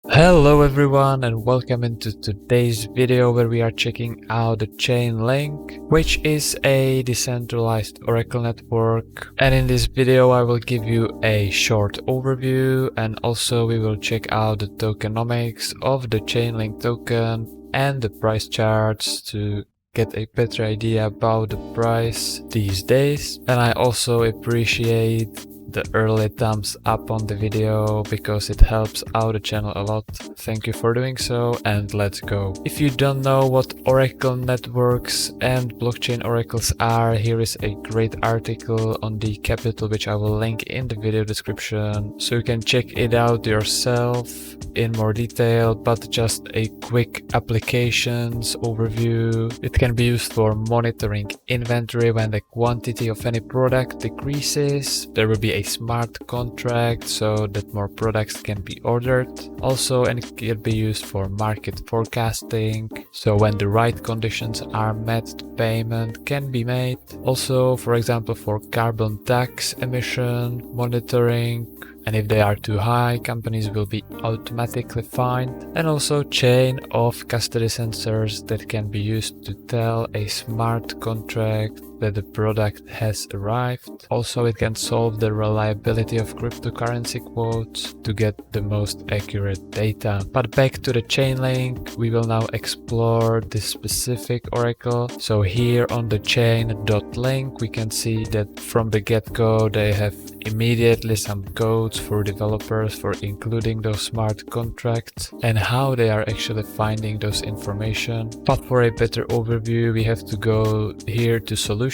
Hello everyone and welcome into today's video where we are checking out the Chainlink, which is a decentralized Oracle network. And in this video I will give you a short overview, and also we will check out the tokenomics of the Chainlink token and the price charts to get a better idea about the price these days. And I also appreciate the early thumbs up on the video because it helps out the channel a lot. Thank you for doing so, and let's go. If you don't know what Oracle networks and blockchain oracles are, here is a great article on the Capital which I will link in the video description so you can check it out yourself in more detail, but just a quick applications overview. It can be used for monitoring inventory when the quantity of any product decreases. There will be a smart contract so that more products can be ordered. Also, and it can be used for market forecasting, so when the right conditions are met, the payment can be made. Also, for example, for carbon tax emission monitoring, and if they are too high, companies will be automatically fined. And also chain of custody sensors that can be used to tell a smart contract that the product has arrived. Also, it can solve the reliability of cryptocurrency quotes to get the most accurate data. But back to the Chainlink, we will now explore this specific oracle. So here on the chain.link, we can see that from the get-go they have immediately some codes for developers for including those smart contracts and how they are actually finding those information. But for a better overview, we have to go here to solutions,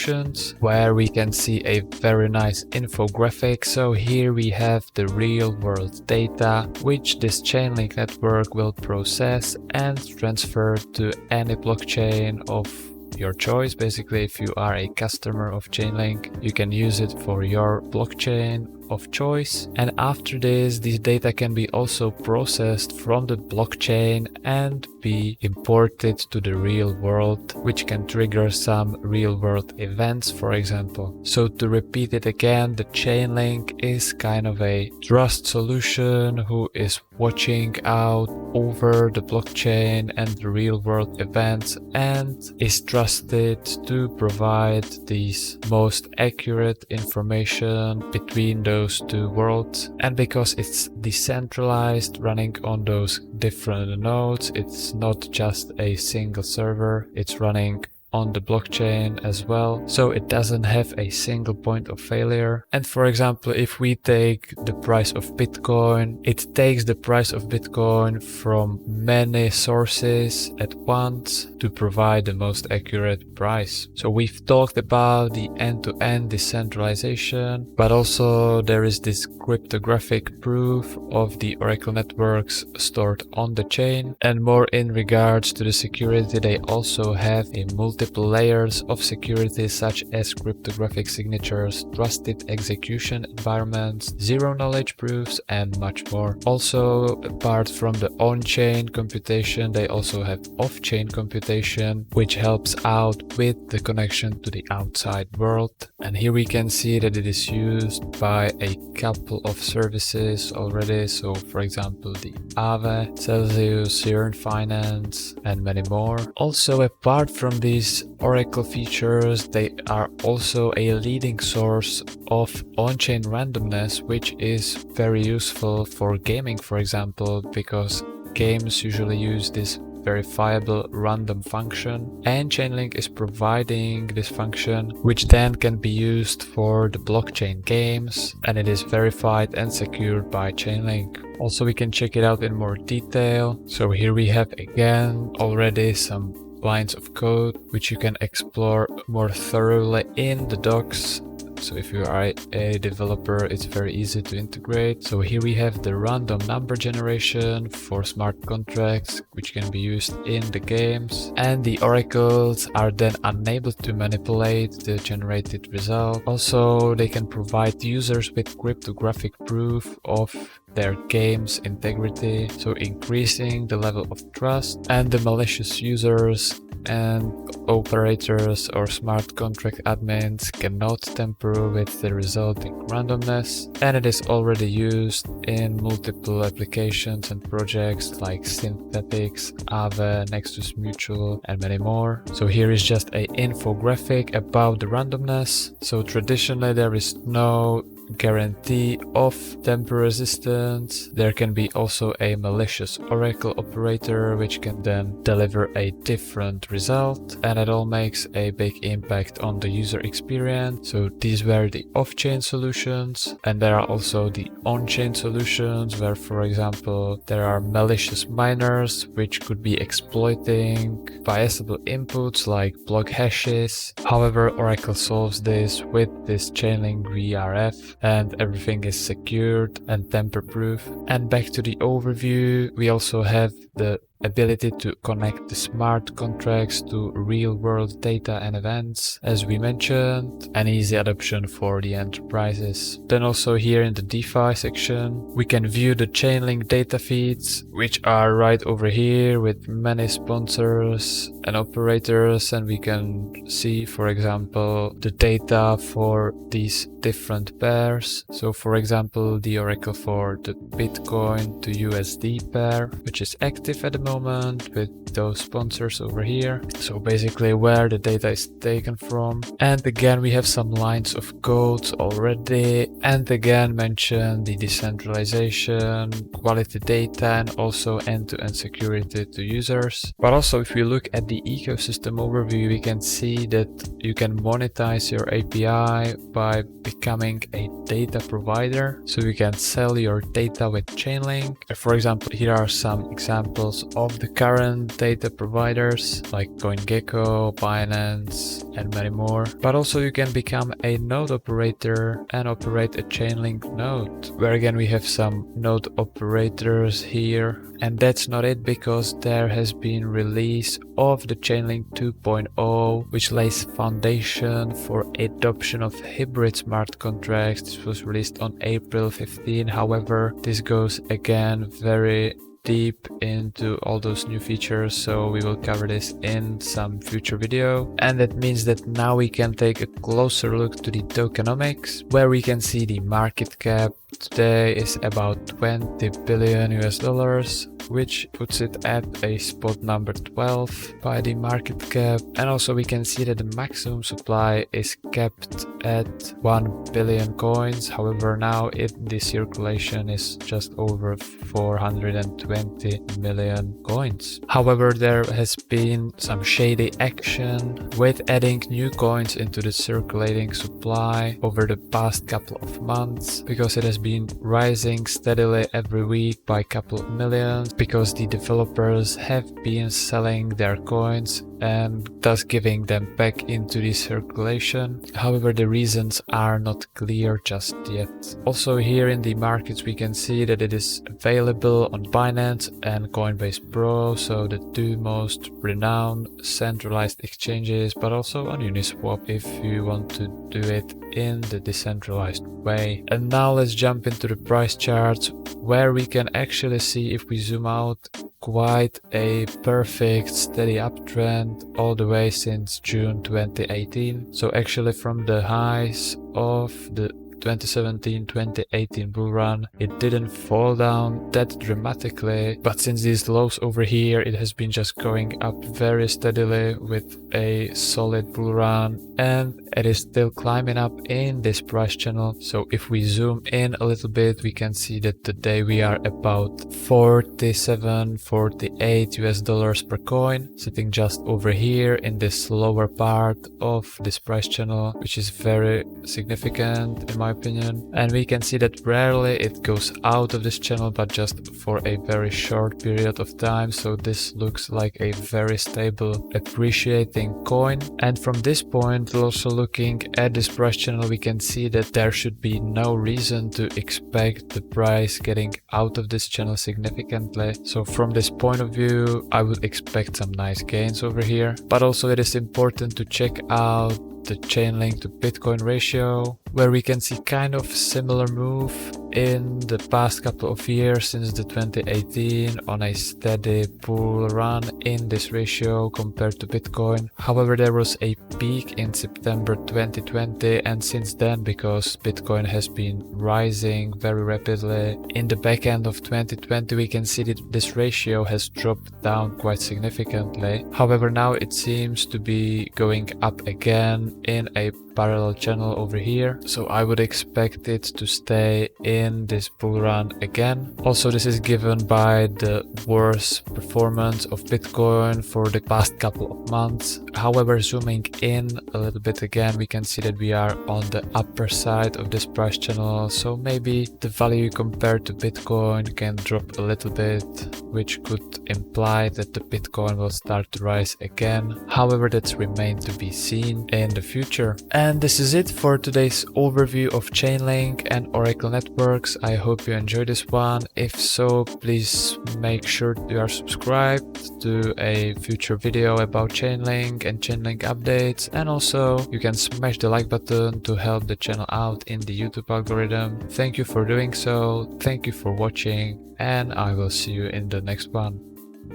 where we can see a very nice infographic. So here we have the real world data which this Chainlink network will process and transfer to any blockchain of your choice. Basically, if you are a customer of Chainlink, you can use it for your blockchain of choice. And after this data can be also processed from the blockchain and be imported to the real world, which can trigger some real world events, for example. So to repeat it again, the Chainlink is kind of a trust solution who is watching out over the blockchain and the real world events and is trusted to provide these most accurate information between those two worlds. And because it's decentralized, running on those different nodes, it's not just a single server, it's running on the blockchain as well, so it doesn't have a single point of failure. And for example, if we take the price of Bitcoin, it takes the price of Bitcoin from many sources at once to provide the most accurate price. So we've talked about the end-to-end decentralization, but also there is this cryptographic proof of the Oracle networks stored on the chain. And more in regards to the security, they also have a multiple layers of security such as cryptographic signatures, trusted execution environments, zero knowledge proofs, and much more. Also, apart from the on-chain computation, they also have off-chain computation, which helps out with the connection to the outside world. And here we can see that it is used by a couple of services already. So for example, the Aave, Celsius, Yearn Finance, and many more. Also, apart from these Oracle features, they are also a leading source of on-chain randomness, which is very useful for gaming, for example, because games usually use this verifiable random function, and Chainlink is providing this function, which then can be used for the blockchain games, and it is verified and secured by Chainlink. Also, we can check it out in more detail. So here we have again already some lines of code which you can explore more thoroughly in the docs. So if you are a developer, it's very easy to integrate. So here we have the random number generation for smart contracts, which can be used in the games. And the oracles are then unable to manipulate the generated result. Also, they can provide users with cryptographic proof of their game's integrity, so increasing the level of trust. And the malicious users and operators or smart contract admins cannot tamper with the resulting randomness, and it is already used in multiple applications and projects like Synthetics, Aave, Nexus Mutual, and many more. So here is just an infographic about the randomness. So traditionally there is no guarantee of tamper resistance. There can be also a malicious oracle operator which can then deliver a different result, and it all makes a big impact on the user experience. So these were the off-chain solutions, and there are also the on-chain solutions where, for example, there are malicious miners which could be exploiting biasable inputs like block hashes. However, Oracle solves this with this Chainlink VRF, and everything is secured and tamper-proof. And back to the overview, we also have the ability to connect the smart contracts to real-world data and events, as we mentioned, an easy adoption for the enterprises. Then also here in the DeFi section, we can view the Chainlink data feeds, which are right over here with many sponsors and operators, and we can see, for example, the data for these different pairs. So for example, the Oracle for the Bitcoin to USD pair, which is active at the moment with those sponsors over here. So basically where the data is taken from. And again, we have some lines of code already, and again mention the decentralization, quality data, and also end-to-end security to users. But also if we look at the ecosystem overview, we can see that you can monetize your API by becoming a data provider. So you can sell your data with Chainlink. For example, here are some examples of the current data providers like CoinGecko, Binance, and many more. But also you can become a node operator and operate a Chainlink node, where again we have some node operators here. And that's not it, because there has been release of the Chainlink 2.0, which lays foundation for adoption of hybrid smart contracts. This was released on April 15. However, this goes again very deep into all those new features, so we will cover this in some future video. And that means that now we can take a closer look to the tokenomics, where we can see the market cap today is about 20 billion US dollars, which puts it at a spot number 12 by the market cap. And also we can see that the maximum supply is kept at 1 billion coins. However, now the circulation is just over 420 million coins. However, there has been some shady action with adding new coins into the circulating supply over the past couple of months, because it has been rising steadily every week by a couple of millions, because the developers have been selling their coins and thus giving them back into the circulation. However, the reasons are not clear just yet. Also here in the markets we can see that it is available on Binance and Coinbase Pro, so the two most renowned centralized exchanges, but also on Uniswap if you want to do it in the decentralized way. And now let's jump into the price charts, where we can actually see, if we zoom out, quite a perfect steady uptrend all the way since June 2018. So actually from the highs of the 2017-2018 bull run, it didn't fall down that dramatically, but since these lows over here, it has been just going up very steadily with a solid bull run, and it is still climbing up in this price channel. So if we zoom in a little bit, we can see that today we are about 47, 48 US dollars per coin, sitting just over here in this lower part of this price channel, which is very significant in my opinion. And we can see that rarely it goes out of this channel, but just for a very short period of time. So this looks like a very stable appreciating coin. And from this point, also looking at this price channel, we can see that there should be no reason to expect the price getting out of this channel significantly. So from this point of view, I would expect some nice gains over here. But also it is important to check out the Chainlink to Bitcoin ratio, where we can see kind of similar move in the past couple of years since the 2018 on a steady bull run in this ratio compared to Bitcoin. However, there was a peak in September 2020, and since then, because Bitcoin has been rising very rapidly, in the back end of 2020 we can see that this ratio has dropped down quite significantly. However, now it seems to be going up again in a parallel channel over here, so I would expect it to stay in this bull run again. Also, this is given by the worse performance of Bitcoin for the past couple of months. However, zooming in a little bit again, we can see that we are on the upper side of this price channel, so maybe the value compared to Bitcoin can drop a little bit, which could imply that the Bitcoin will start to rise again. However, that's remained to be seen in the future. And this is it for today's overview of Chainlink and Oracle networks. I hope you enjoyed this one. If so, please make sure you are subscribed to a future video about Chainlink and Chainlink updates, and also you can smash the like button to help the channel out in the YouTube algorithm. Thank you for doing so, thank you for watching, and I will see you in the next one.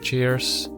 Cheers!